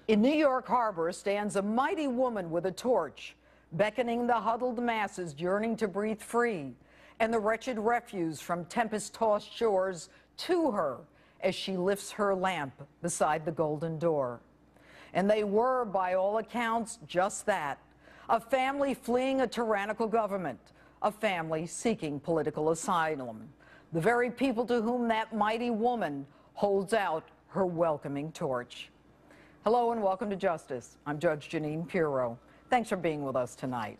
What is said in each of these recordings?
In New York Harbor stands a mighty woman with a torch, beckoning the huddled masses yearning to breathe free, and the wretched refuse from tempest-tossed shores to her as she lifts her lamp beside the golden door. And they were, by all accounts, just that, a family fleeing a tyrannical government, a family seeking political asylum, the very people to whom that mighty woman holds out her welcoming torch. Hello and welcome to Justice. I'm Judge Jeanine Pirro. Thanks for being with us tonight.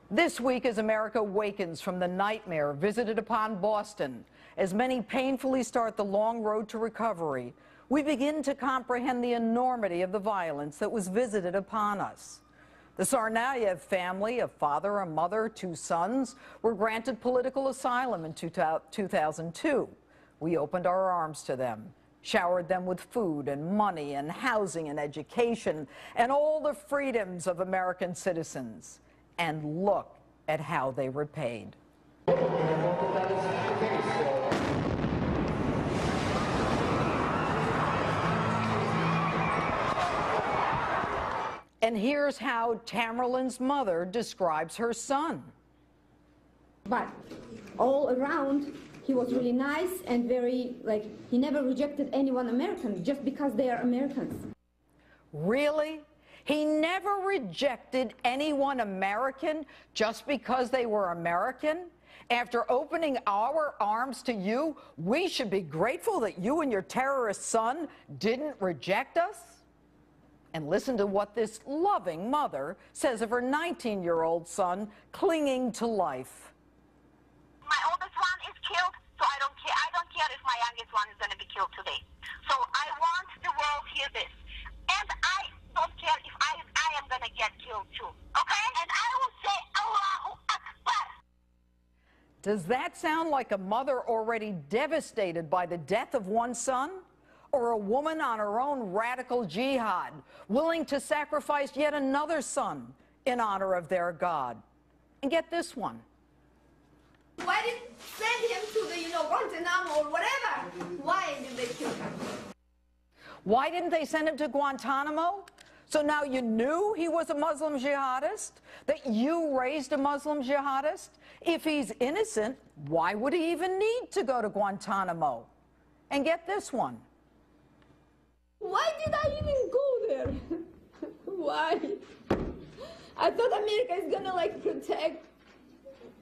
This week, as America wakens from the nightmare visited upon Boston, as many painfully start the long road to recovery, we begin to comprehend the enormity of the violence that was visited upon us. The Tsarnaev family, a father, a mother, two sons, were granted political asylum in 2002. We opened our arms to them, showered them with food and money and housing and education and all the freedoms of American citizens. And look at how they repaid. And here's how Tamerlane's mother describes her son. But all around, he was really nice and very, he never rejected anyone American just because they are Americans. Really? He never rejected anyone American just because they were American? After opening our arms to you, we should be grateful that you and your terrorist son didn't reject us? And listen to what this loving mother says of her 19-year-old son clinging to life. My oldest one is killed, so I don't care. I don't care if my youngest one is going to be killed today. So I want the world to hear this. And I don't care if I am going to get killed too. Okay? And I will say Allahu Akbar. Does that sound like a mother already devastated by the death of one son? Or a woman on her own radical jihad, willing to sacrifice yet another son in honor of their God? And get this one. Why did send him to the, Guantanamo or whatever? Why did they kill him? Why didn't they send him to Guantanamo? So now you knew he was a Muslim jihadist? That you raised a Muslim jihadist? If he's innocent, why would he even need to go to Guantanamo? And get this one. Why did I even go there? Why? I thought America is gonna protect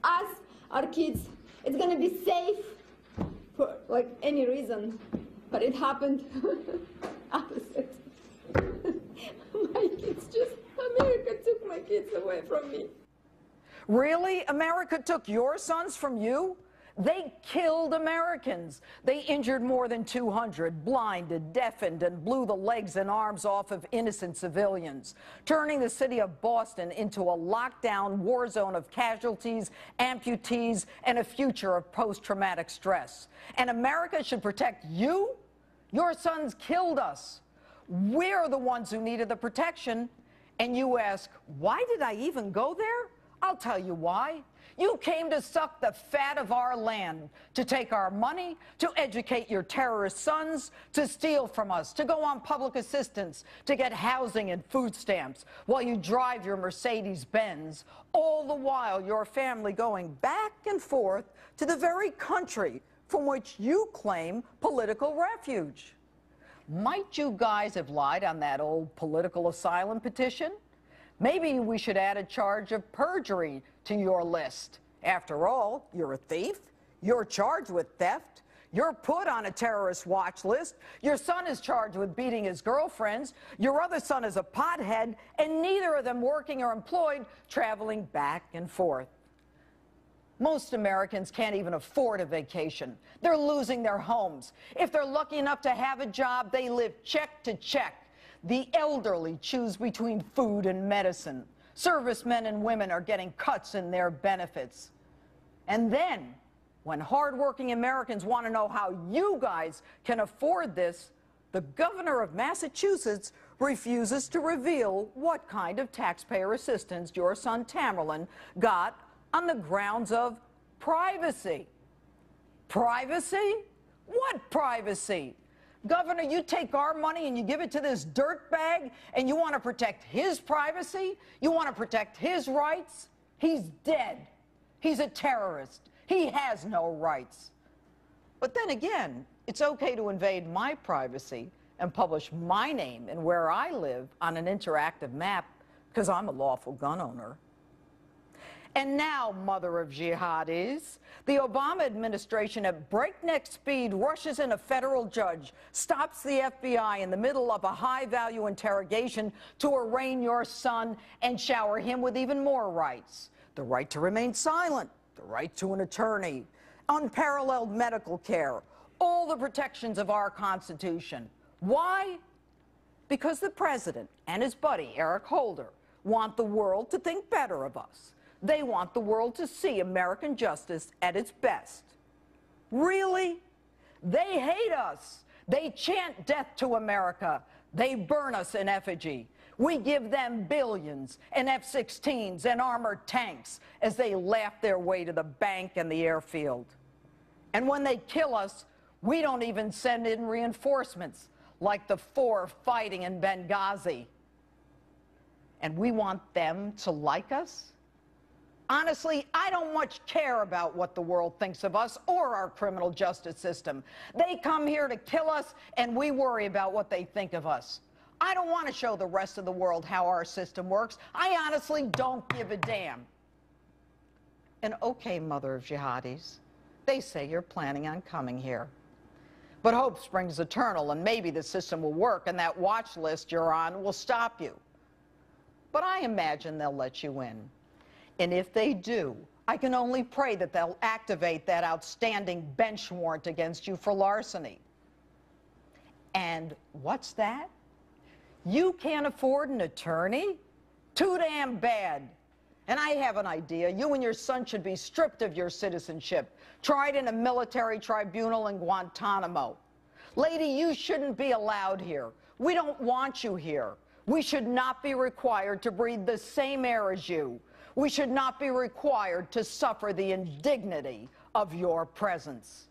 us, our kids. It's gonna be safe for any reason, but it happened opposite. My kids America took my kids away from me. Really? America took your sons from you? They killed Americans. They injured more than 200, blinded, deafened, and blew the legs and arms off of innocent civilians, turning the city of Boston into a lockdown war zone of casualties, amputees, and a future of post-traumatic stress. And America should protect you? Your sons killed us. We're the ones who needed the protection. And you ask, why did I even go there? I'll tell you why. You came to suck the fat of our land, to take our money, to educate your terrorist sons, to steal from us, to go on public assistance, to get housing and food stamps, while you drive your Mercedes-Benz, all the while your family going back and forth to the very country from which you claim political refuge. Might you guys have lied on that old political asylum petition? Maybe we should add a charge of perjury to your list. After all, you're a thief, you're charged with theft, you're put on a terrorist watch list, your son is charged with beating his girlfriends, your other son is a pothead, and neither of them working or employed, traveling back and forth. Most Americans can't even afford a vacation. They're losing their homes. If they're lucky enough to have a job, they live check to check. The elderly choose between food and medicine. Servicemen and women are getting cuts in their benefits. And then, when hardworking Americans want to know how you guys can afford this, the governor of Massachusetts refuses to reveal what kind of taxpayer assistance your son Tamerlane got on the grounds of privacy. Privacy? What privacy? Governor, you take our money and you give it to this dirtbag, and you want to protect his privacy? You want to protect his rights? He's dead. He's a terrorist. He has no rights. But then again, it's okay to invade my privacy and publish my name and where I live on an interactive map because I'm a lawful gun owner. And now, mother of jihadis, the Obama administration at breakneck speed rushes in a federal judge, stops the FBI in the middle of a high-value interrogation to arraign your son and shower him with even more rights. The right to remain silent, the right to an attorney, unparalleled medical care, all the protections of our Constitution. Why? Because the president and his buddy, Eric Holder, want the world to think better of us. They want the world to see American justice at its best. Really? They hate us. They chant death to America. They burn us in effigy. We give them billions and F-16s and armored tanks as they laugh their way to the bank and the airfield. And when they kill us, we don't even send in reinforcements like the 4 fighting in Benghazi. And we want them to like us? Honestly, I don't much care about what the world thinks of us or our criminal justice system. They come here to kill us, and we worry about what they think of us. I don't want to show the rest of the world how our system works. I honestly don't give a damn. And okay, mother of jihadis, they say you're planning on coming here. But hope springs eternal, and maybe the system will work, and that watch list you're on will stop you. But I imagine they'll let you in. And if they do, I can only pray that they'll activate that outstanding bench warrant against you for larceny. And what's that? You can't afford an attorney? Too damn bad. And I have an idea. You and your son should be stripped of your citizenship, tried in a military tribunal in Guantanamo. Lady, you shouldn't be allowed here. We don't want you here. We should not be required to breathe the same air as you. We should not be required to suffer the indignity of your presence.